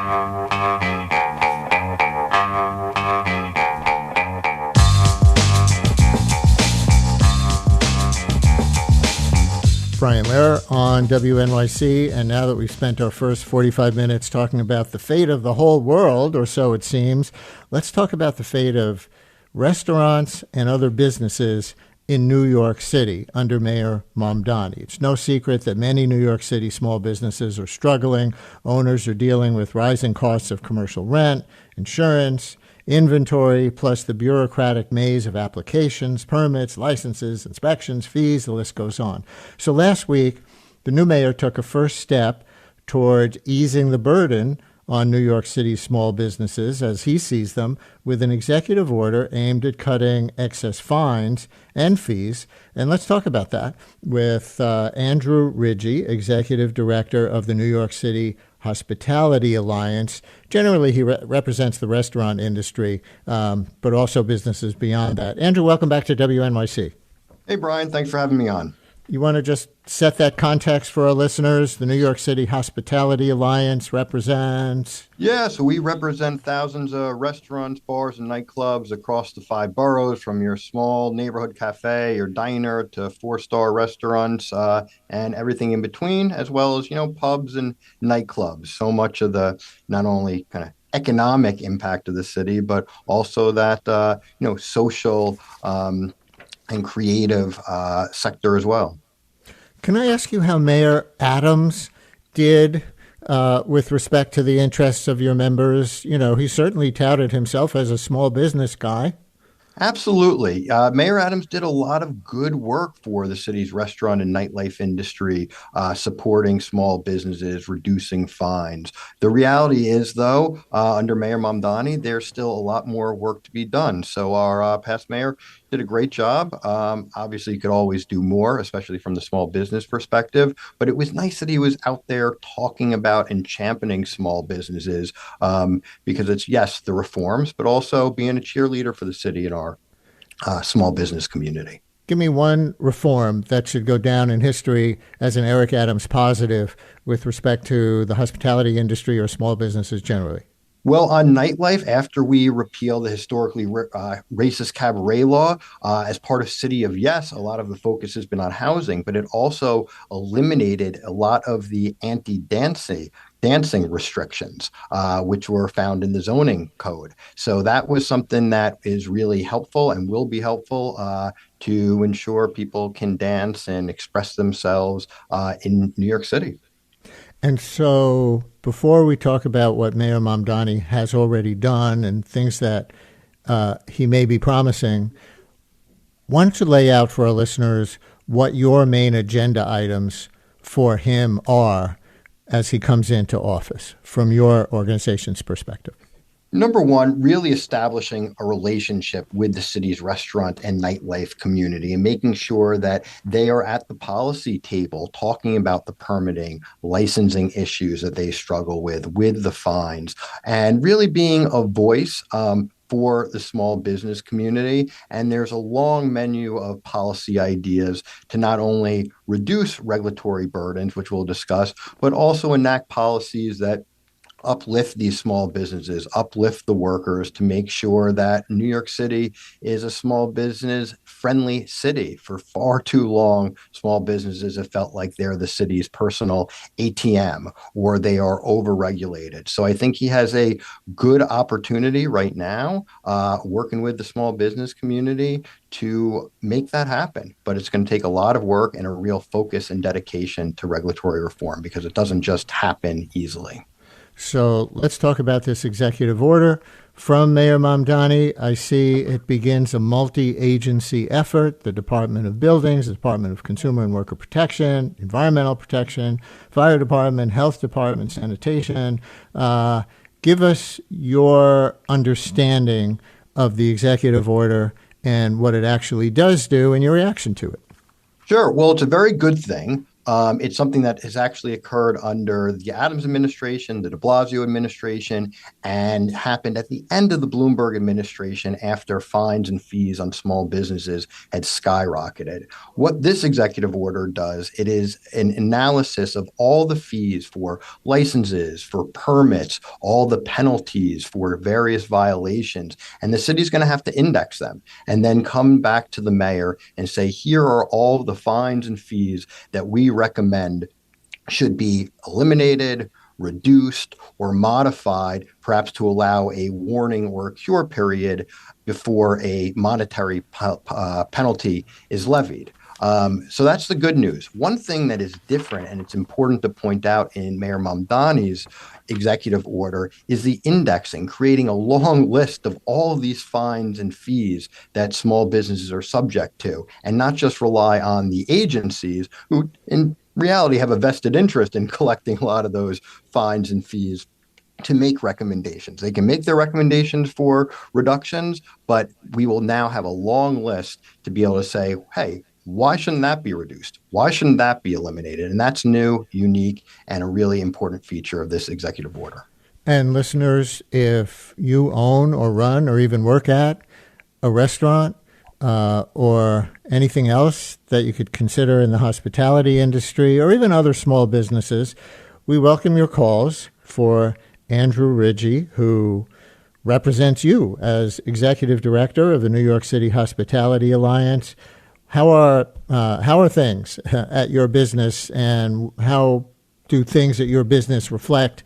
Brian Lehrer on WNYC, and now that we've spent our first 45 minutes talking about the fate of the whole world, or so it seems, let's talk about the fate of restaurants and other businesses in New York City under Mayor Mamdani. It's no secret that many New York City small businesses are struggling. Owners are dealing with rising costs of commercial rent, insurance, inventory, plus the bureaucratic maze of applications, permits, licenses, inspections, fees, the list goes on. So last week, the new mayor took a first step toward easing the burden on New York City's small businesses, as he sees them, with an executive order aimed at cutting excess fines and fees. And let's talk about that with Andrew Rigie, Executive Director of the New York City Hospitality Alliance. Generally, he represents the restaurant industry, but also businesses beyond that. Andrew, welcome back to WNYC. Hey, Brian. Thanks for having me on. You want to just set that context for our listeners? The New York City Hospitality Alliance represents... Yeah, so we represent thousands of restaurants, bars, and nightclubs across the 5 boroughs, from your small neighborhood cafe, your diner, to 4-star restaurants, and everything in between, as well as, pubs and nightclubs. So much of the not only kind of economic impact of the city, but also that, social and creative sector as well. Can I ask you how Mayor Adams did with respect to the interests of your members? He certainly touted himself as a small business guy. Absolutely. Mayor Adams did a lot of good work for the city's restaurant and nightlife industry, supporting small businesses, reducing fines. The reality is, though, under Mayor Mamdani, there's still a lot more work to be done. So our past mayor did a great job. Obviously, you could always do more, especially from the small business perspective. But it was nice that he was out there talking about and championing small businesses, because it's, yes, the reforms, but also being a cheerleader for the city and our small business community. Give me one reform that should go down in history as an Eric Adams positive with respect to the hospitality industry or small businesses generally. Well, on nightlife, after we repeal the historically racist cabaret law, as part of City of Yes, a lot of the focus has been on housing, but it also eliminated a lot of the dancing restrictions, which were found in the zoning code. So that was something that is really helpful and will be helpful to ensure people can dance and express themselves in New York City. And so before we talk about what Mayor Mamdani has already done and things that he may be promising, why don't you lay out for our listeners what your main agenda items for him are as he comes into office from your organization's perspective? Number one, really establishing a relationship with the city's restaurant and nightlife community and making sure that they are at the policy table talking about the permitting, licensing issues that they struggle with the fines, and really being a voice for the small business community. And there's a long menu of policy ideas to not only reduce regulatory burdens, which we'll discuss, but also enact policies that uplift these small businesses, uplift the workers, to make sure that New York City is a small business friendly city. For far too long, small businesses have felt like they're the city's personal ATM, or they are overregulated. So I think he has a good opportunity right now, working with the small business community to make that happen. But it's going to take a lot of work and a real focus and dedication to regulatory reform, because it doesn't just happen easily. So let's talk about this executive order from Mayor Mamdani. I see it begins a multi-agency effort: the Department of Buildings, the Department of Consumer and Worker Protection, Environmental Protection, Fire Department, Health Department, Sanitation. Give us your understanding of the executive order and what it actually does do and your reaction to it. Sure. Well, it's a very good thing. It's something that has actually occurred under the Adams administration, the de Blasio administration, and happened at the end of the Bloomberg administration after fines and fees on small businesses had skyrocketed. What this executive order does, it is an analysis of all the fees for licenses, for permits, all the penalties for various violations, and the city's going to have to index them and then come back to the mayor and say, here are all the fines and fees that we recommend should be eliminated, reduced, or modified, perhaps to allow a warning or a cure period before a monetary penalty is levied. So that's the good news. One thing that is different, and it's important to point out in Mayor Mamdani's executive order, is the indexing, creating a long list of all of these fines and fees that small businesses are subject to, and not just rely on the agencies who, in reality, have a vested interest in collecting a lot of those fines and fees to make recommendations. They can make their recommendations for reductions, but we will now have a long list to be able to say, hey, why shouldn't that be reduced? Why shouldn't that be eliminated? And that's new, unique, and a really important feature of this executive order. And listeners, if you own or run or even work at a restaurant or anything else that you could consider in the hospitality industry or even other small businesses, we welcome your calls for Andrew Rigie, who represents you as Executive Director of the New York City Hospitality Alliance. How are things at your business, and how do things at your business reflect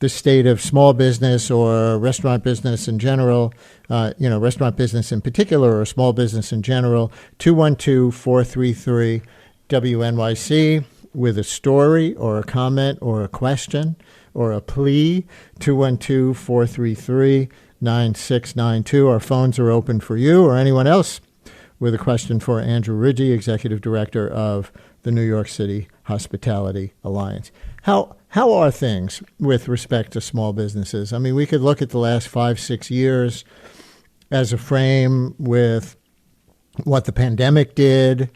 the state of small business or restaurant business in general? Restaurant business in particular or small business in general. 212-433-WNYC with a story or a comment or a question or a plea. 212-433-9692. Our phones are open for you or anyone else with a question for Andrew Rigie, Executive Director of the New York City Hospitality Alliance. How are things with respect to small businesses? I mean, we could look at the last 5-6 years as a frame with what the pandemic did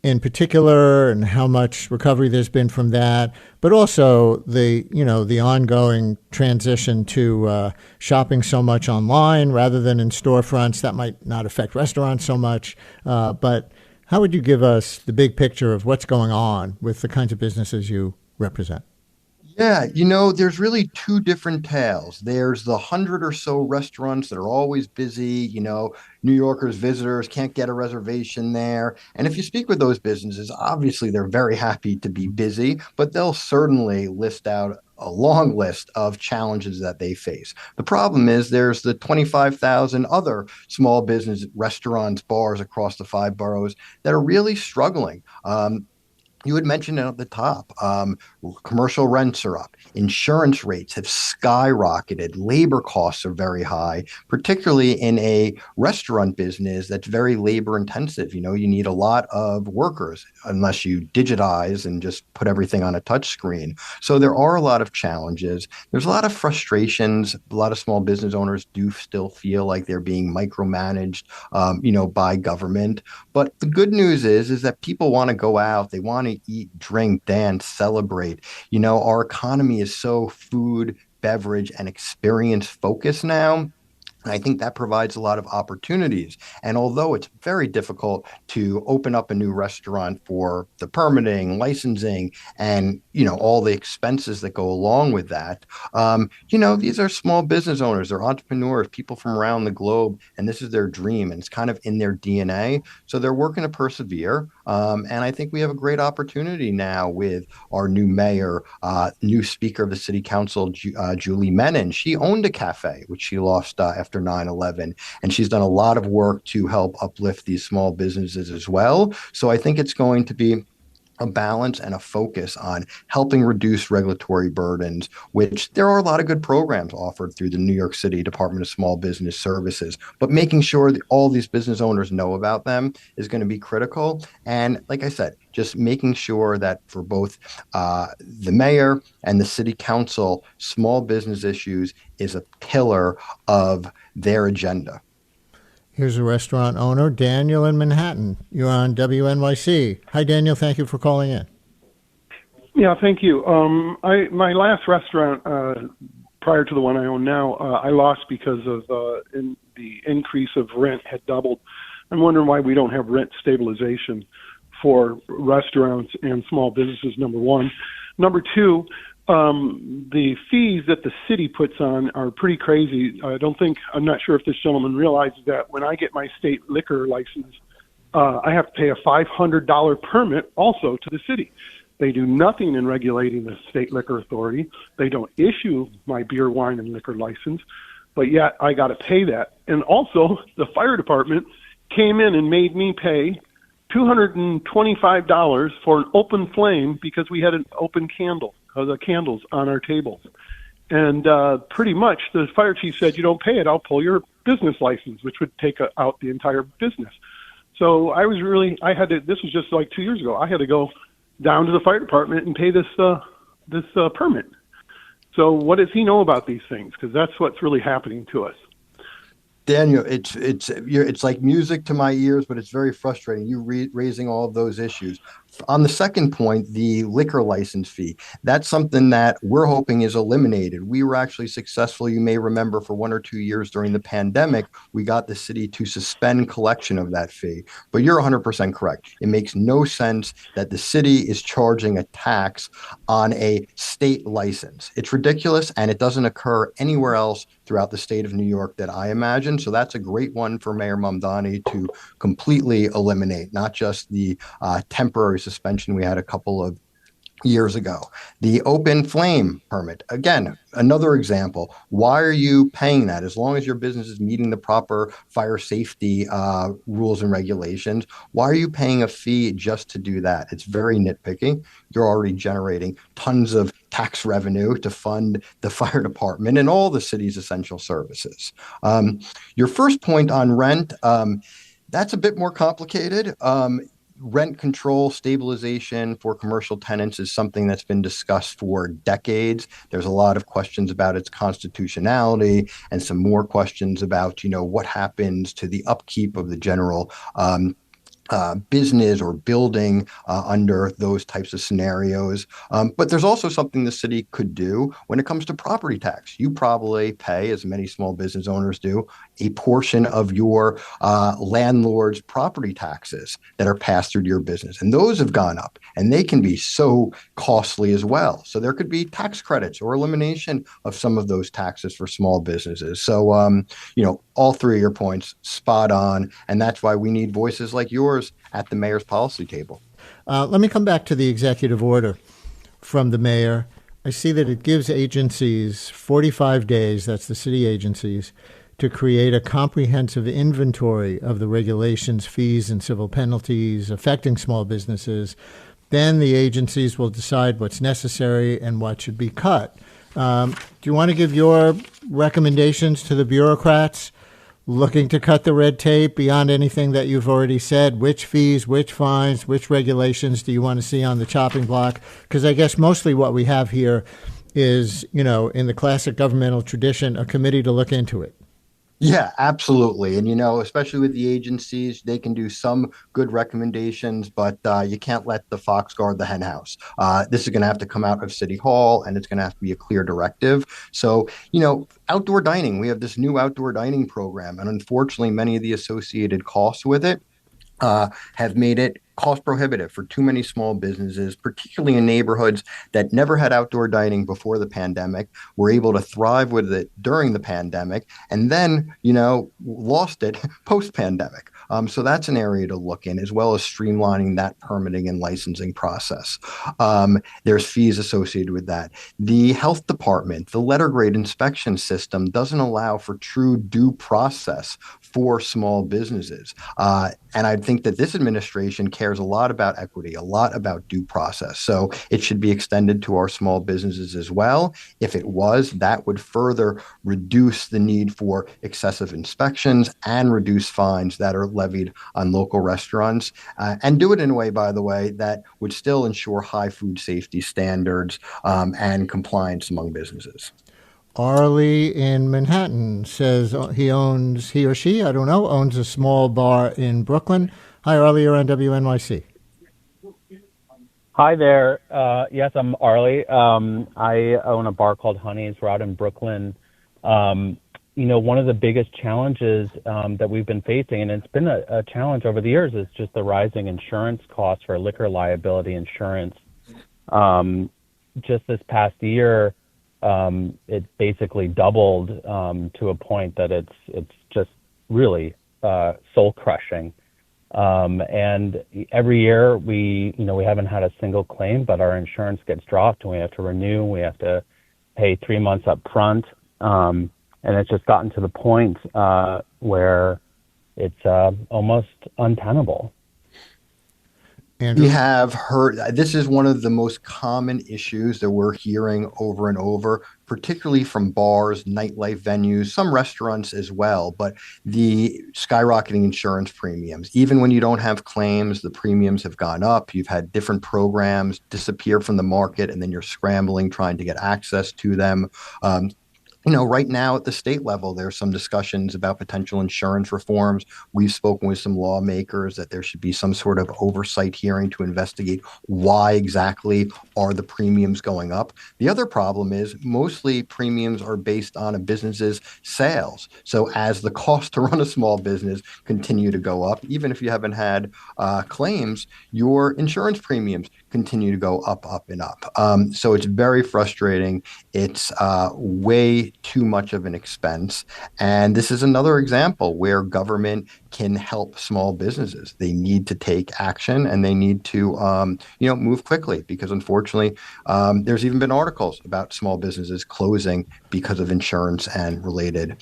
in particular and how much recovery there's been from that, but also the ongoing transition to shopping so much online rather than in storefronts. That might not affect restaurants so much, but how would you give us the big picture of what's going on with the kinds of businesses you represent? Yeah, there's really two different tales. There's the 100 or so restaurants that are always busy. New Yorkers, visitors can't get a reservation there. And if you speak with those businesses, obviously they're very happy to be busy, but they'll certainly list out a long list of challenges that they face. The problem is there's the 25,000 other small business restaurants, bars across the 5 boroughs that are really struggling. You had mentioned it at the top. Commercial rents are up. Insurance rates have skyrocketed. Labor costs are very high, particularly in a restaurant business that's very labor intensive. You need a lot of workers unless you digitize and just put everything on a touch screen. So there are a lot of challenges. There's a lot of frustrations. A lot of small business owners do still feel like they're being micromanaged, by government. But the good news is that people want to go out. They want to eat, drink, dance, celebrate. Our economy is so food, beverage, and experience focused now. And I think that provides a lot of opportunities. And although it's very difficult to open up a new restaurant for the permitting, licensing, and all the expenses that go along with that, these are small business owners, they're entrepreneurs, people from around the globe, and this is their dream, and it's kind of in their DNA. So they're working to persevere. And I think we have a great opportunity now with our new mayor, new speaker of the city council, Julie Menon. She owned a cafe, which she lost after 9/11, and she's done a lot of work to help uplift these small businesses as well. So I think it's going to be a balance and a focus on helping reduce regulatory burdens, which there are a lot of good programs offered through the New York City Department of Small Business Services, but making sure that all these business owners know about them is going to be critical. And like I said, just making sure that for both the mayor and the city council, small business issues is a pillar of their agenda. Here's a restaurant owner, Daniel in Manhattan. You're on WNYC. Hi, Daniel. Thank you for calling in. Yeah, thank you. My last restaurant, prior to the one I own now, I lost because of the increase of rent had doubled. I'm wondering why we don't have rent stabilization for restaurants and small businesses, number one. Number two, the fees that the city puts on are pretty crazy. I'm not sure if this gentleman realizes that when I get my state liquor license, I have to pay a $500 permit also to the city. They do nothing in regulating the state liquor authority. They don't issue my beer, wine, and liquor license, but yet I got to pay that. And also, the fire department came in and made me pay $225 for an open flame because we had an open candle, the candles on our tables. And pretty much the fire chief said, you don't pay it, I'll pull your business license, which would take out the entire business. So this was just like 2 years ago. I had to go down to the fire department and pay this permit. So what does he know about these things? Because that's what's really happening to us. Daniel, it's like music to my ears, but it's very frustrating. You raising all of those issues. On the second point, the liquor license fee, that's something that we're hoping is eliminated. We were actually successful, you may remember, for 1 or 2 years during the pandemic, we got the city to suspend collection of that fee. But you're 100% correct. It makes no sense that the city is charging a tax on a state license. It's ridiculous, and it doesn't occur anywhere else throughout the state of New York that I imagine. So that's a great one for Mayor Mamdani to completely eliminate, not just the temporary suspension we had a couple of years ago. The open flame permit, again, another example. Why are you paying that? As long as your business is meeting the proper fire safety rules and regulations, why are you paying a fee just to do that? It's very nitpicky. You're already generating tons of tax revenue to fund the fire department and all the city's essential services. Your first point on rent, that's a bit more complicated. Rent control stabilization for commercial tenants is something that's been discussed for decades. There's a lot of questions about its constitutionality and some more questions about, what happens to the upkeep of the general business or building under those types of scenarios. But there's also something the city could do when it comes to property tax. You probably pay, as many small business owners do, a portion of your landlord's property taxes that are passed through to your business. And those have gone up, and they can be so costly as well. So there could be tax credits or elimination of some of those taxes for small businesses. So, all three of your points spot on. And that's why we need voices like yours at the mayor's policy table. Let me come back to the executive order from the mayor. I see that it gives agencies 45 days, that's the city agencies, to create a comprehensive inventory of the regulations, fees, and civil penalties affecting small businesses. Then the agencies will decide what's necessary and what should be cut. Do you want to give your recommendations to the bureaucrats looking to cut the red tape beyond anything that you've already said? Which fees, which fines, which regulations do you want to see on the chopping block? Because I guess mostly what we have here is, in the classic governmental tradition, a committee to look into it. Yeah, absolutely. And, especially with the agencies, they can do some good recommendations, but you can't let the fox guard the hen house. This is going to have to come out of City Hall, and it's going to have to be a clear directive. So, outdoor dining, we have this new outdoor dining program, and unfortunately, many of the associated costs with it have made it cost prohibitive for too many small businesses, particularly in neighborhoods that never had outdoor dining before the pandemic, were able to thrive with it during the pandemic, and then, lost it post-pandemic. So that's an area to look in, as well as streamlining that permitting and licensing process. There's fees associated with that. The health department, the letter grade inspection system doesn't allow for true due process for small businesses. And I think that this administration cares a lot about equity, a lot about due process. So it should be extended to our small businesses as well. If it was, that would further reduce the need for excessive inspections and reduce fines that are levied on local restaurants, and do it in a way, by the way, that would still ensure high food safety standards and compliance among businesses. Arlie in Manhattan says he or she, I don't know, owns a small bar in Brooklyn. Hi, Arlie, you're on WNYC. Hi there. Yes, I'm Arlie. I own a bar called Honey's. We're out in Brooklyn. Um, one of the biggest challenges that we've been facing, and it's been a challenge over the years, is just the rising insurance costs for liquor liability insurance. Um, just this past year, it basically doubled to a point that it's just really soul crushing. And every year we haven't had a single claim, but our insurance gets dropped and we have to renew. We have to pay 3 months up front. And it's just gotten to the point, where it's, almost untenable. We Andrew? have heard this is one of the most common issues that we're hearing over and over, particularly from bars, nightlife venues, some restaurants as well. But the skyrocketing insurance premiums, even when you don't have claims, the premiums have gone up. You've had different programs disappear from the market, and then you're scrambling trying to get access to them. Right now at the state level, there's some discussions about potential insurance reforms. We've spoken with some lawmakers that there should be some sort of oversight hearing to investigate why exactly are the premiums going up. The other problem is mostly premiums are based on a business's sales. So as the cost to run a small business continue to go up, even if you haven't had claims, your insurance premiums continue to go up, up, and up. So it's very frustrating. It's way too much of an expense. And this is another example where government can help small businesses. They need to take action and they need to, move quickly because unfortunately, there's even been articles about small businesses closing because of insurance and related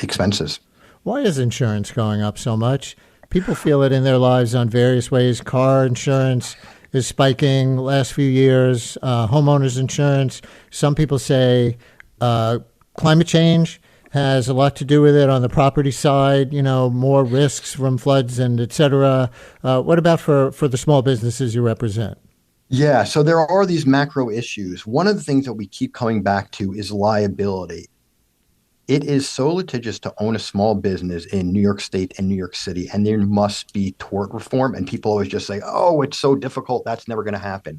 expenses. Why is insurance going up so much? People feel it in their lives on various ways. Car insurance is spiking last few years, homeowners insurance. Some people say climate change has a lot to do with it on the property side, more risks from floods and et cetera. What about for the small businesses you represent? Yeah, so there are these macro issues. One of the things that we keep coming back to is liability. It is so litigious to own a small business in New York State and New York City, and there must be tort reform. And people always just say, oh, it's so difficult. That's never going to happen.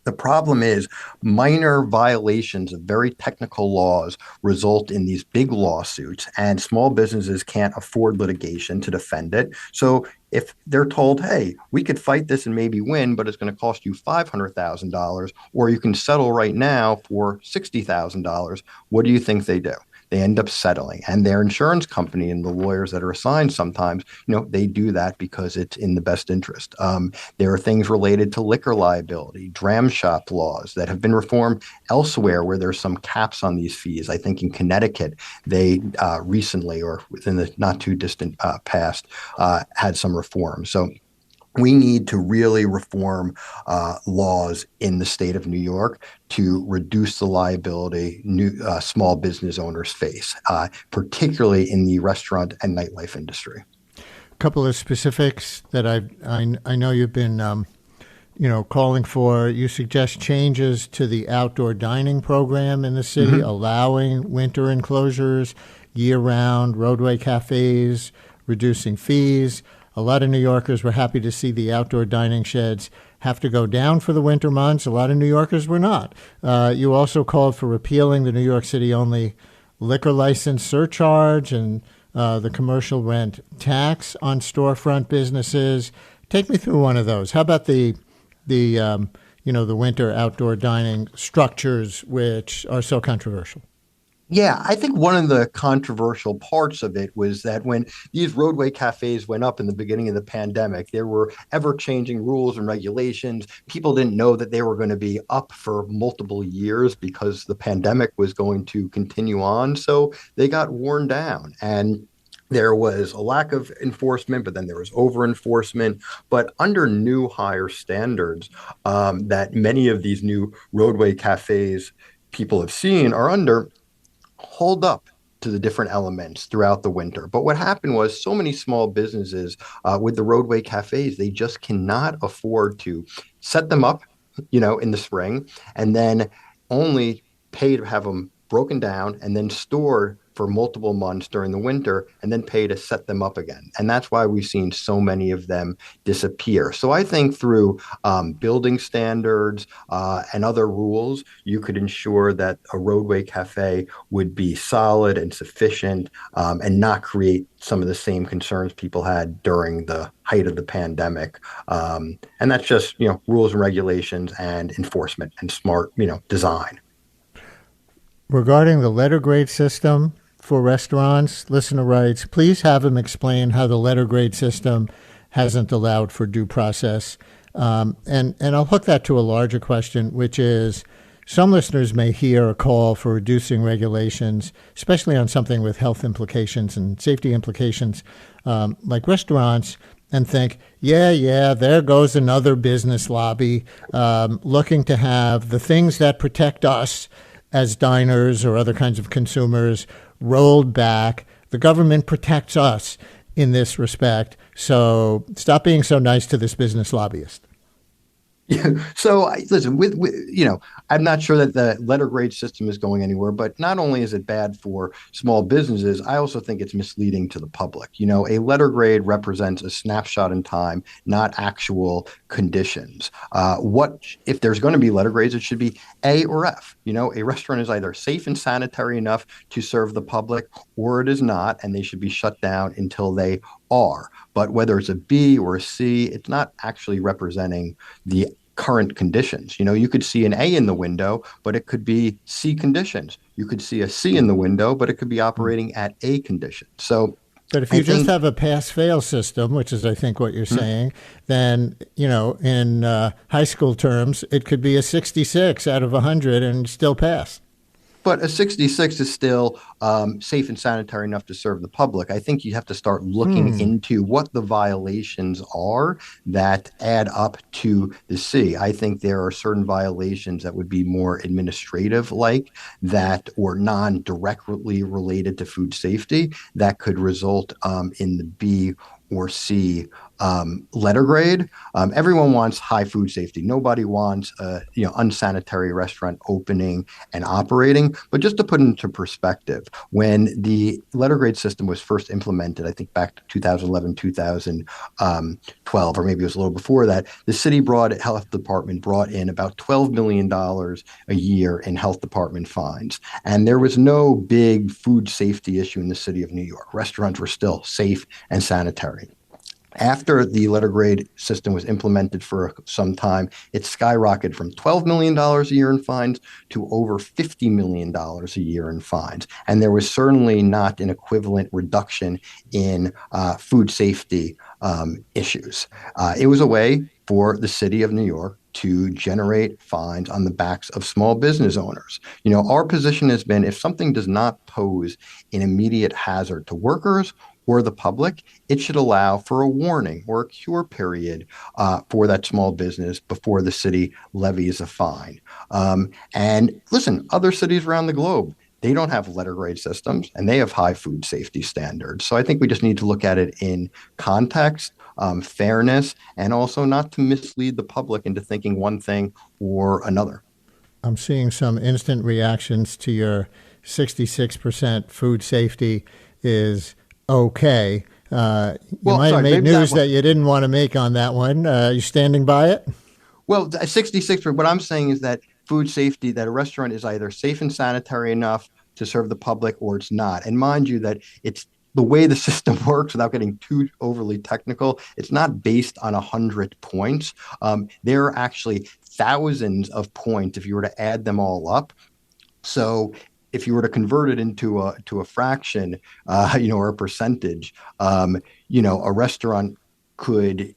The problem is minor violations of very technical laws result in these big lawsuits, and small businesses can't afford litigation to defend it. So if they're told, hey, we could fight this and maybe win, but it's going to cost you $500,000, or you can settle right now for $60,000, what do you think they do? They end up settling, and their insurance company and the lawyers that are assigned sometimes, they do that because it's in the best interest. There are things related to liquor liability, dram shop laws that have been reformed elsewhere where there's some caps on these fees. I think in Connecticut, they recently or within the not too distant past had some reform. So we need to really reform laws in the state of New York to reduce the liability small business owners face, particularly in the restaurant and nightlife industry. A couple of specifics that I know you've been calling for. You suggest changes to the outdoor dining program in the city, allowing winter enclosures, year-round roadway cafes, reducing fees. A lot of New Yorkers were happy to see the outdoor dining sheds have to go down for the winter months. A lot of New Yorkers were not. You also called for repealing the New York City-only liquor license surcharge and the commercial rent tax on storefront businesses. Take me through one of those. How about the winter outdoor dining structures, which are so controversial? Yeah, I think one of the controversial parts of it was that when these roadway cafes went up in the beginning of the pandemic, there were ever-changing rules and regulations. People didn't know that they were going to be up for multiple years because the pandemic was going to continue on. So they got worn down. And there was a lack of enforcement, but then there was over enforcement. But under new higher standards that many of these new roadway cafes people have seen are under, hold up to the different elements throughout the winter. But what happened was so many small businesses with the roadway cafes, they just cannot afford to set them up, in the spring and then only pay to have them broken down and then stored for multiple months during the winter and then pay to set them up again. And that's why we've seen so many of them disappear. So I think through building standards and other rules, you could ensure that a roadway cafe would be solid and sufficient and not create some of the same concerns people had during the height of the pandemic. And that's just, rules and regulations and enforcement and smart, design. Regarding the letter grade system for restaurants, listener writes, please have him explain how the letter grade system hasn't allowed for due process. And I'll hook that to a larger question, which is some listeners may hear a call for reducing regulations, especially on something with health implications and safety implications, like restaurants, and think, yeah, there goes another business lobby looking to have the things that protect us as diners or other kinds of consumers rolled back. The government protects us in this respect. So stop being so nice to this business lobbyist. Yeah. So listen, I'm not sure that the letter grade system is going anywhere, but not only is it bad for small businesses, I also think it's misleading to the public. A letter grade represents a snapshot in time, not actual conditions. If there's going to be letter grades, it should be A or F. A restaurant is either safe and sanitary enough to serve the public or it is not, and they should be shut down until they are. But whether it's a B or a C, it's not actually representing the current conditions. You could see an A in the window, but it could be C conditions. You could see a C in the window, but it could be operating at A condition. So, but if you just have a pass-fail system, which is, I think, what you're saying, then, in high school terms, it could be a 66 out of 100 and still pass. But a 66 is still safe and sanitary enough to serve the public. I think you have to start looking into what the violations are that add up to the C. I think there are certain violations that would be more administrative like that or non-directly related to food safety that could result in the B or C letter grade. Everyone wants high food safety. Nobody wants a unsanitary restaurant opening and operating. But just to put into perspective, when the letter grade system was first implemented, I think back to 2011, 2012, or maybe it was a little before that, the city health department brought in about $12 million a year in health department fines. And there was no big food safety issue in the city of New York. Restaurants were still safe and sanitary. After the letter grade system was implemented for some time, it skyrocketed from $12 million a year in fines to over $50 million a year in fines. And there was certainly not an equivalent reduction in food safety issues. It was a way for the city of New York to generate fines on the backs of small business owners. Our position has been if something does not pose an immediate hazard to workers or the public, it should allow for a warning or a cure period for that small business before the city levies a fine. And listen, other cities around the globe, they don't have letter grade systems and they have high food safety standards. So I think we just need to look at it in context, fairness, and also not to mislead the public into thinking one thing or another. I'm seeing some instant reactions to your 66% food safety is okay. You might have made news that you didn't want to make on that one. You standing by it? Well, 66, what I'm saying is that food safety, that a restaurant is either safe and sanitary enough to serve the public or it's not. And mind you that it's the way the system works without getting too overly technical. It's not based on 100 points. There are actually thousands of points if you were to add them all up. So if you were to convert it into a fraction, or a percentage, a restaurant could,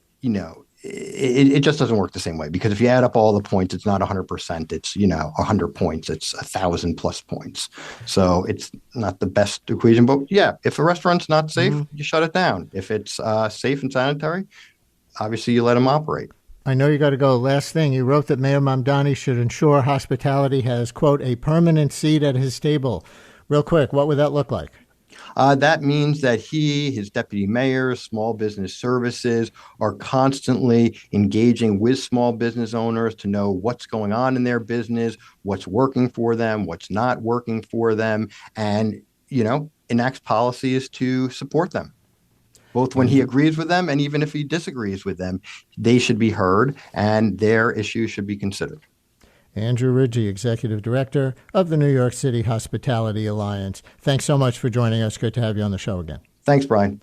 it just doesn't work the same way because if you add up all the points, it's not 100%. It's 100 points. It's 1,000+ points. So it's not the best equation. But yeah, if a restaurant's not safe, you shut it down. If it's safe and sanitary, obviously you let them operate. I know you got to go. Last thing, you wrote that Mayor Mamdani should ensure hospitality has, quote, a permanent seat at his table. Real quick, what would that look like? That means that his deputy mayors, small business services are constantly engaging with small business owners to know what's going on in their business, what's working for them, what's not working for them, and enacts policies to support them. Both when he agrees with them and even if he disagrees with them, they should be heard and their issues should be considered. Andrew Rigie, Executive Director of the New York City Hospitality Alliance. Thanks so much for joining us. Great to have you on the show again. Thanks, Brian.